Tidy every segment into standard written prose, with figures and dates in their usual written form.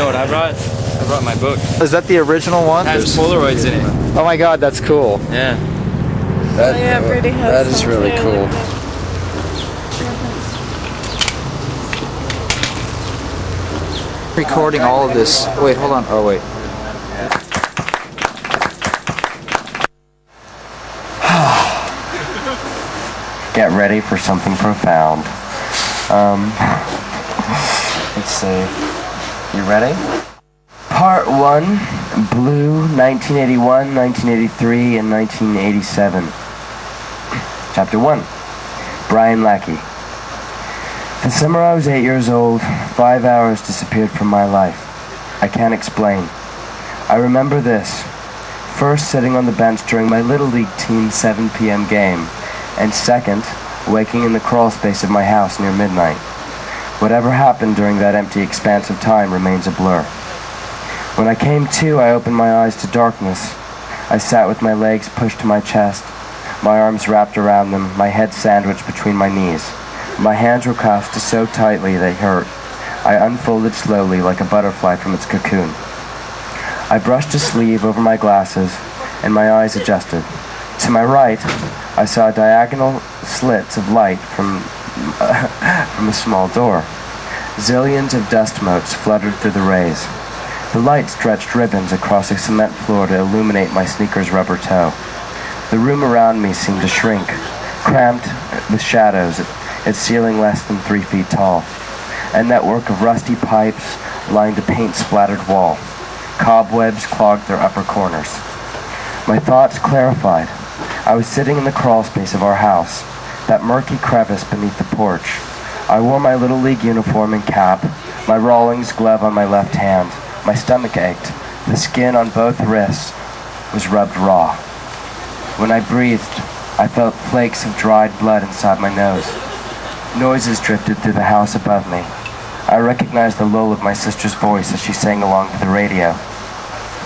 know what I brought? I brought my book. Is that the original one? It has Polaroids in it. Oh my god, that's cool. Yeah. Brady has that is really cool. Recording all of this. Wait, hold on. Oh, wait. Get ready for something profound. Let's see. You ready? Part 1, Blue, 1981, 1983, and 1987. Chapter 1, Brian Lackey. The summer I was 8 years old, 5 hours disappeared from my life. I can't explain. I remember this. First, sitting on the bench during my Little League team's 7 p.m. game, and second, waking in the crawl space of my house near midnight. Whatever happened during that empty expanse of time remains a blur. When I came to, I opened my eyes to darkness. I sat with my legs pushed to my chest, my arms wrapped around them, my head sandwiched between my knees. My hands were clasped so tightly they hurt. I unfolded slowly like a butterfly from its cocoon. I brushed a sleeve over my glasses, and my eyes adjusted. To my right, I saw diagonal slits of light from a small door. Zillions of dust motes fluttered through the rays. The light stretched ribbons across a cement floor to illuminate my sneaker's rubber toe. The room around me seemed to shrink, cramped with shadows, its ceiling less than 3 feet tall. A network of rusty pipes lined the paint-splattered wall. Cobwebs clogged their upper corners. My thoughts clarified. I was sitting in the crawl space of our house, that murky crevice beneath the porch. I wore my Little League uniform and cap, my Rawlings glove on my left hand. My stomach ached. The skin on both wrists was rubbed raw. When I breathed, I felt flakes of dried blood inside my nose. Noises drifted through the house above me. I recognized the lull of my sister's voice as she sang along to the radio.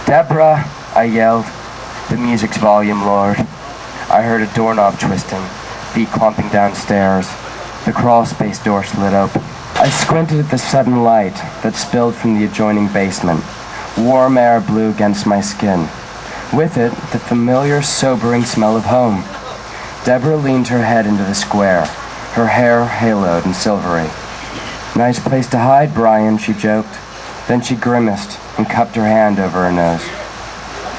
"Deborah!" I yelled. The music's volume lowered. I heard a doorknob twisting, feet clumping downstairs. The crawl space door slid open. I squinted at the sudden light that spilled from the adjoining basement. Warm air blew against my skin. With it, the familiar, sobering smell of home. Deborah leaned her head into the square, her hair haloed and silvery. "Nice place to hide, Brian," she joked. Then she grimaced and cupped her hand over her nose.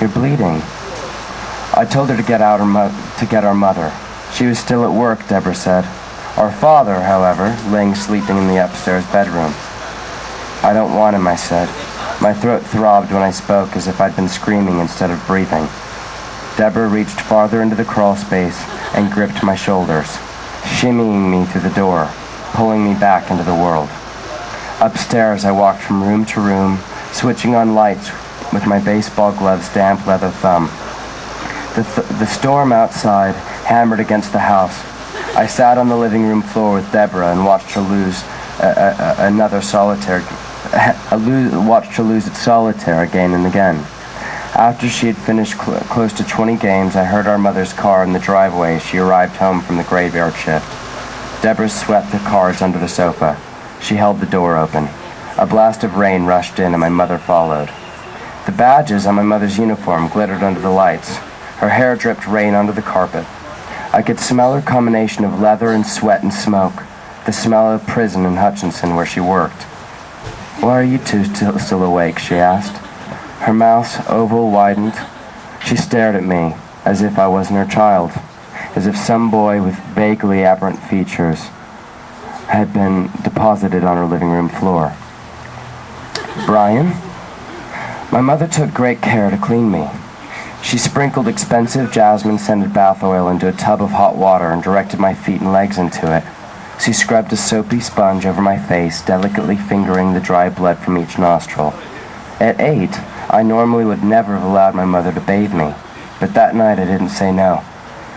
"You're bleeding." I told her to get our mother. She was still at work, Deborah said. Our father, however, laying sleeping in the upstairs bedroom. "I don't want him," I said. My throat throbbed when I spoke as if I'd been screaming instead of breathing. Deborah reached farther into the crawl space and gripped my shoulders, shimmying me through the door, pulling me back into the world. Upstairs, I walked from room to room, switching on lights with my baseball glove's damp leather thumb. The storm outside hammered against the house. I sat on the living room floor with Deborah and watched her lose its solitaire again and again. After she had finished close to 20 games, I heard our mother's car in the driveway as she arrived home from the graveyard shift. Deborah swept the cards under the sofa. She held the door open. A blast of rain rushed in and my mother followed. The badges on my mother's uniform glittered under the lights. Her hair dripped rain onto the carpet. I could smell her combination of leather and sweat and smoke, the smell of prison in Hutchinson where she worked. "Why are you two still awake?" she asked. Her mouth's oval widened. She stared at me as if I wasn't her child, as if some boy with vaguely aberrant features had been deposited on her living room floor. "Brian?" My mother took great care to clean me. She sprinkled expensive jasmine-scented bath oil into a tub of hot water and directed my feet and legs into it. She scrubbed a soapy sponge over my face, delicately fingering the dry blood from each nostril. At 8, I normally would never have allowed my mother to bathe me, but that night I didn't say no.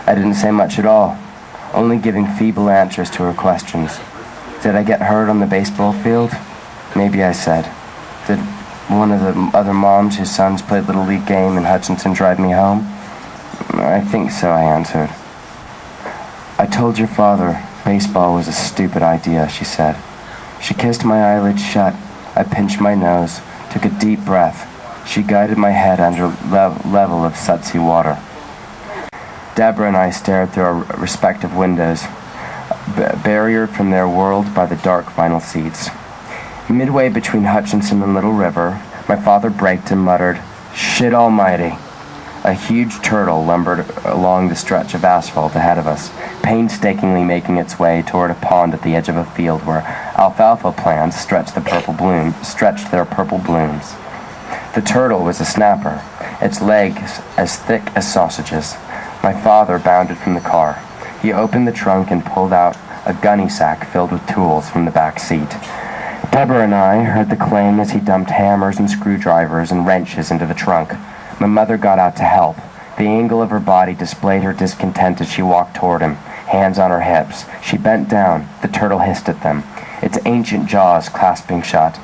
I didn't say much at all, only giving feeble answers to her questions. "Did I get hurt on the baseball field?" "Maybe," I said. "Did one of the other moms whose sons played Little League game in Hutchinson drive me home?" "I think so," I answered. "I told your father baseball was a stupid idea," she said. She kissed my eyelids shut. I pinched my nose, took a deep breath. She guided my head under level of sudsy water. Deborah and I stared through our respective windows, barriered from their world by the dark vinyl seats. Midway between Hutchinson and Little River, my father braked and muttered, "Shit almighty." A huge turtle lumbered along the stretch of asphalt ahead of us, painstakingly making its way toward a pond at the edge of a field where alfalfa plants stretched their purple blooms. The turtle was a snapper, its legs as thick as sausages. My father bounded from the car. He opened the trunk and pulled out a gunny sack filled with tools from the back seat. Deborah and I heard the clang as he dumped hammers and screwdrivers and wrenches into the trunk. My mother got out to help. The angle of her body displayed her discontent as she walked toward him, hands on her hips. She bent down. The turtle hissed at them, its ancient jaws clasping shut.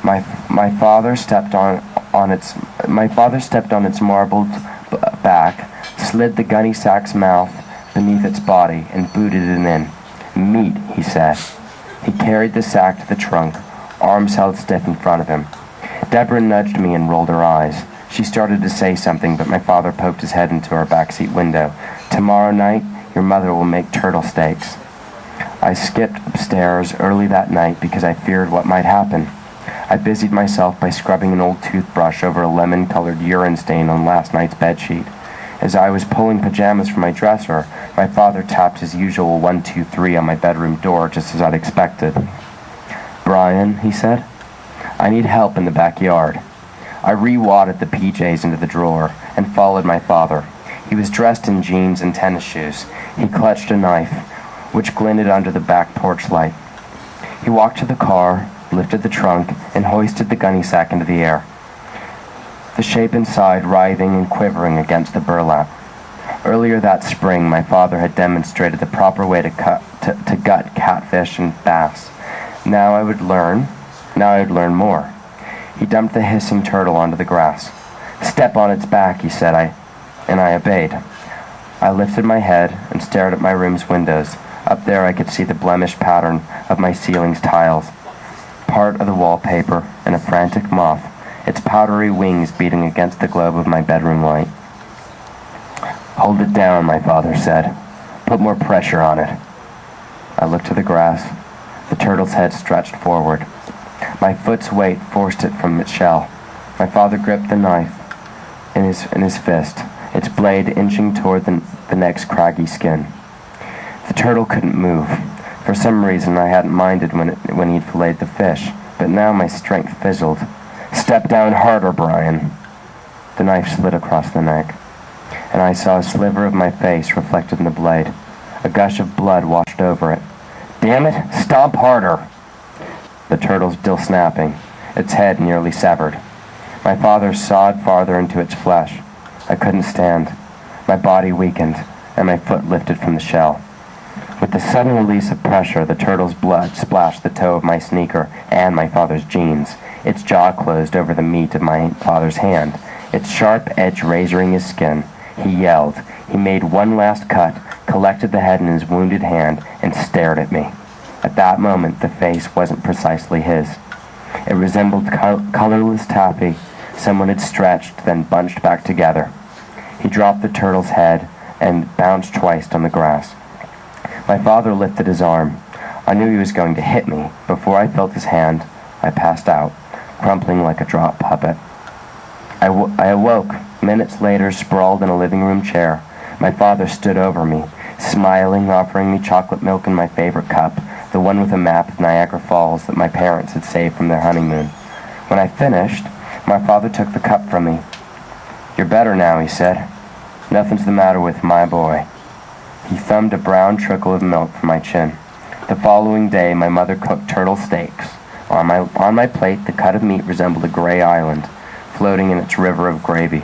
My father stepped on its marbled back, slid the gunny sack's mouth beneath its body, and booted it in. "Meat," he said. He carried the sack to the trunk, arms held stiff in front of him. Deborah nudged me and rolled her eyes. She started to say something, but my father poked his head into our backseat window. "Tomorrow night, your mother will make turtle steaks." I skipped upstairs early that night because I feared what might happen. I busied myself by scrubbing an old toothbrush over a lemon-colored urine stain on last night's bedsheet. As I was pulling pajamas from my dresser, my father tapped his usual 1, 2, 3 on my bedroom door just as I'd expected. "Brian," he said, "I need help in the backyard." I re-wadded the PJs into the drawer and followed my father. He was dressed in jeans and tennis shoes. He clutched a knife, which glinted under the back porch light. He walked to the car, lifted the trunk, and hoisted the gunny sack into the air, the shape inside writhing and quivering against the burlap. Earlier that spring, my father had demonstrated the proper way to gut catfish and bass. Now I would learn more. He dumped the hissing turtle onto the grass. "Step on its back," he said, and I obeyed. I lifted my head and stared at my room's windows. Up there I could see the blemished pattern of my ceiling's tiles, part of the wallpaper, and a frantic moth, its powdery wings beating against the globe of my bedroom light. "Hold it down," my father said. "Put more pressure on it." I looked to the grass. The turtle's head stretched forward. My foot's weight forced it from its shell. My father gripped the knife in his fist, its blade inching toward the neck's craggy skin. The turtle couldn't move. For some reason, I hadn't minded when he'd filleted the fish, but now my strength fizzled. "Step down harder, Brian." The knife slid across the neck, and I saw a sliver of my face reflected in the blade. A gush of blood washed over it. "Damn it, stomp harder!" The turtle still snapping, its head nearly severed. My father sawed farther into its flesh. I couldn't stand. My body weakened, and my foot lifted from the shell. With the sudden release of pressure, the turtle's blood splashed the toe of my sneaker and my father's jeans. Its jaw closed over the meat of my father's hand, its sharp edge razoring his skin. He yelled. He made one last cut, collected the head in his wounded hand, and stared at me. At that moment, the face wasn't precisely his. It resembled colorless taffy someone had stretched, then bunched back together. He dropped the turtle's head and bounced twice on the grass. My father lifted his arm. I knew he was going to hit me. Before I felt his hand, I passed out, crumpling like a drop puppet. I awoke, minutes later, sprawled in a living room chair. My father stood over me, smiling, offering me chocolate milk in my favorite cup, the one with a map of Niagara Falls that my parents had saved from their honeymoon. When I finished, my father took the cup from me. "You're better now," he said. "Nothing's the matter with my boy." He thumbed a brown trickle of milk from my chin. The following day, my mother cooked turtle steaks. On my plate, the cut of meat resembled a gray island, floating in its river of gravy.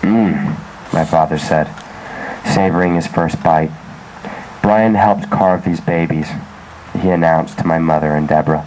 My father said, savoring his first bite. "Brian helped carve these babies," he announced to my mother and Deborah.